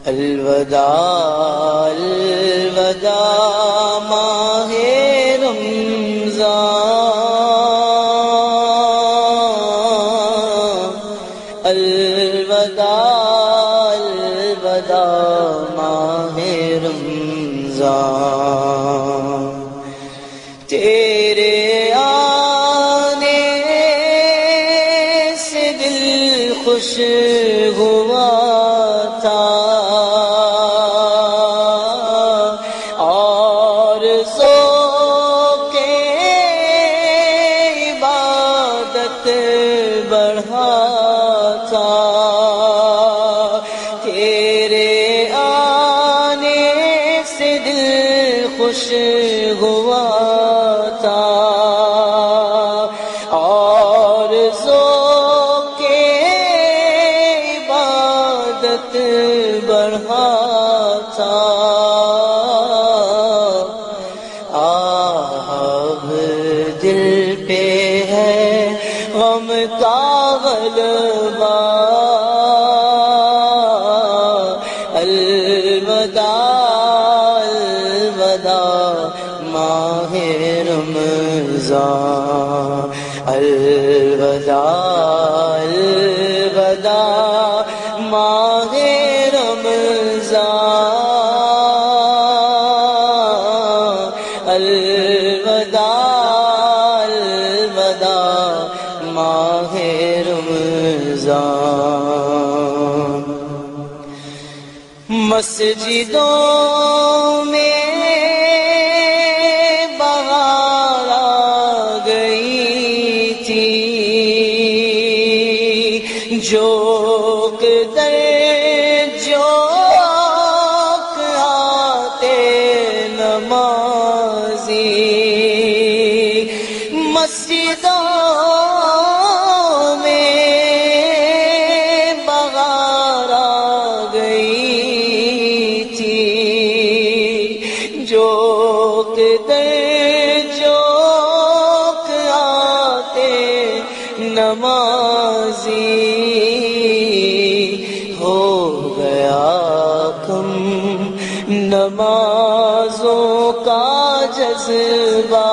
الوداع الوداع ماہ رمضان، الوداع الوداع ماہ رمضان، تیرے آنے سے دل خوش ہوا تھا، اور ذوق عبادت بڑھا تھا، تیرے آنے سے دل خوش ہوا تھا، اور ذوق عبادت بڑھا تھا، اب دل پہ ہے غم کا غلبہ، الوداع الوداع ماہ رمضان، الوداع الوداع ماہ رمضان، الوداع الوداع ماہ رمضان، مسجدوں میں بہار آ گئی تھی، جوک در جوک آتے نمازی، مسجدوں میں بہار آ گئی تھی، جوک در جوک آتے نمازی، ہو گیا کم نمازوں کا جذبہ،